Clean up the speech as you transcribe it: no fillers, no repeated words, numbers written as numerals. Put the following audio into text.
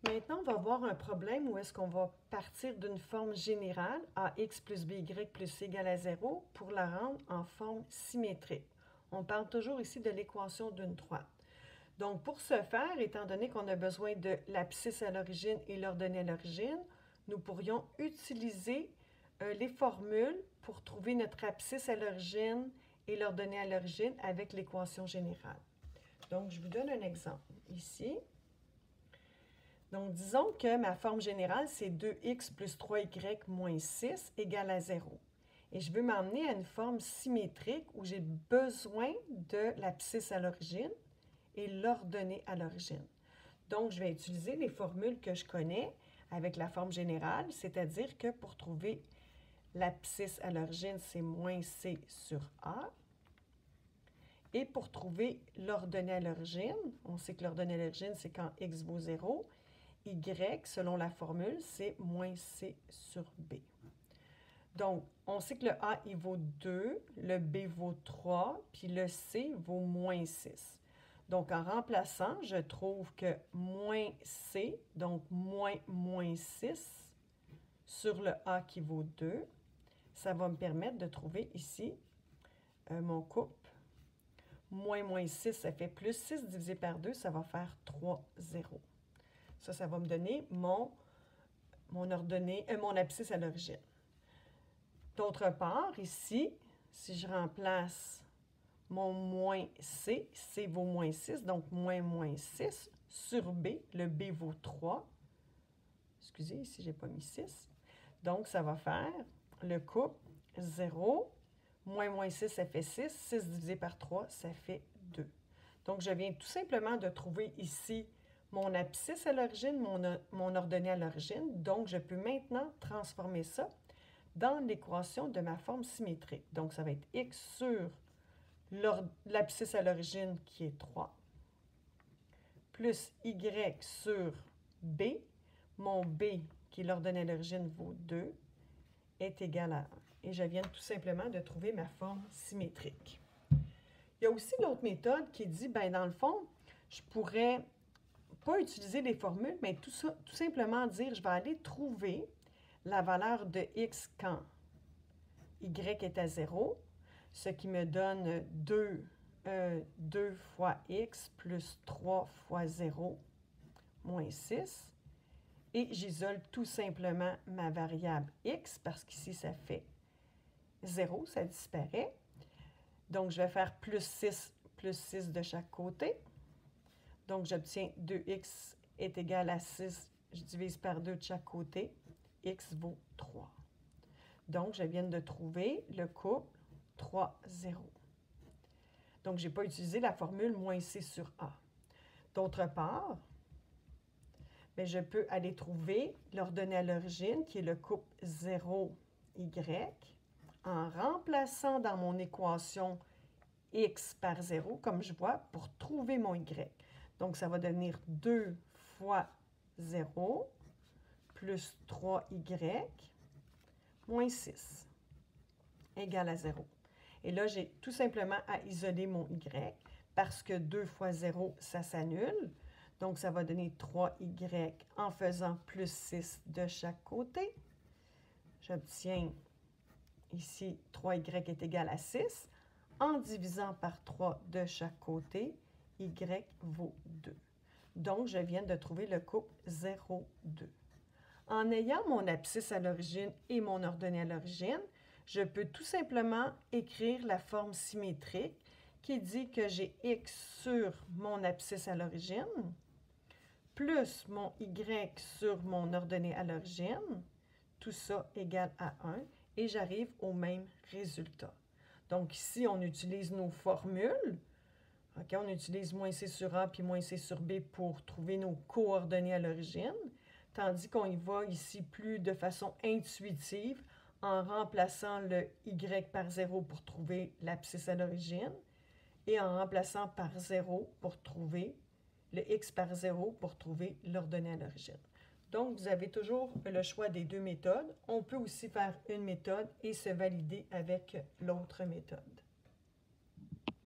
Maintenant, on va voir un problème où est-ce qu'on va partir d'une forme générale, ax plus by plus c égale à 0, pour la rendre en forme symétrique. On parle toujours ici de l'équation d'une droite. Donc, pour ce faire, étant donné qu'on a besoin de l'abscisse à l'origine et l'ordonnée à l'origine, nous pourrions utiliser les formules pour trouver notre abscisse à l'origine et l'ordonnée à l'origine avec l'équation générale. Donc, je vous donne un exemple ici. Donc, disons que ma forme générale, c'est 2x plus 3y moins 6 égale à 0. Et je veux m'emmener à une forme symétrique où j'ai besoin de l'abscisse à l'origine et l'ordonnée à l'origine. Donc, je vais utiliser les formules que je connais avec la forme générale, c'est-à-dire que pour trouver l'abscisse à l'origine, c'est moins c sur a. Et pour trouver l'ordonnée à l'origine, on sait que l'ordonnée à l'origine, c'est quand x vaut 0. Y, selon la formule, c'est moins c sur b. Donc, on sait que le a, il vaut 2, le b vaut 3, puis le c vaut moins 6. Donc, en remplaçant, je trouve que moins c, donc moins 6, sur le a qui vaut 2, ça va me permettre de trouver ici mon couple. Moins 6, ça fait plus 6 divisé par 2, ça va faire 3, 0. Ça va me donner mon abscisse à l'origine. D'autre part, ici, si je remplace mon moins c, c vaut moins 6, donc moins 6, sur b, le b vaut 3. Excusez, ici, je n'ai pas mis 6. Donc, ça va faire le couple 0, moins 6, ça fait 6. 6 divisé par 3, ça fait 2. Donc, je viens tout simplement de trouver ici mon abscisse à l'origine, mon ordonnée à l'origine. Donc, je peux maintenant transformer ça dans l'équation de ma forme symétrique. Donc, ça va être x sur l'abscisse à l'origine qui est 3, plus y sur b, mon b qui est l'ordonnée à l'origine vaut 2, est égal à 1. Et je viens tout simplement de trouver ma forme symétrique. Il y a aussi l'autre méthode qui dit, bien, dans le fond, je pourrais pas utiliser les formules, mais tout simplement dire, je vais aller trouver la valeur de x quand y est à 0, ce qui me donne 2 fois x plus 3 fois 0, moins 6. Et j'isole tout simplement ma variable x, parce qu'ici, ça fait 0, ça disparaît. Donc, je vais faire plus 6 de chaque côté. Donc, j'obtiens 2x est égal à 6. Je divise par 2 de chaque côté. X vaut 3. Donc, je viens de trouver le couple 3, 0. Donc, je n'ai pas utilisé la formule moins c sur a. D'autre part, bien, je peux aller trouver l'ordonnée à l'origine, qui est le couple 0, y, en remplaçant dans mon équation x par 0, comme je vois, pour trouver mon y. Donc, ça va devenir 2 fois 0 plus 3y moins 6 égale à 0. Et là, j'ai tout simplement à isoler mon y parce que 2 fois 0, ça s'annule. Donc, ça va donner 3y en faisant plus 6 de chaque côté. J'obtiens ici 3y est égal à 6. En divisant par 3 de chaque côté, y vaut 2. Donc, je viens de trouver le couple 0, 2. En ayant mon abscisse à l'origine et mon ordonnée à l'origine, je peux tout simplement écrire la forme symétrique qui dit que j'ai x sur mon abscisse à l'origine plus mon y sur mon ordonnée à l'origine, tout ça égale à 1, et j'arrive au même résultat. Donc ici, on utilise nos formules. Okay, on utilise moins c sur a puis moins c sur b pour trouver nos coordonnées à l'origine, tandis qu'on y va ici plus de façon intuitive en remplaçant le y par 0 pour trouver l'abscisse à l'origine et en remplaçant par 0 pour trouver le x par 0 pour trouver l'ordonnée à l'origine. Donc, vous avez toujours le choix des deux méthodes. On peut aussi faire une méthode et se valider avec l'autre méthode.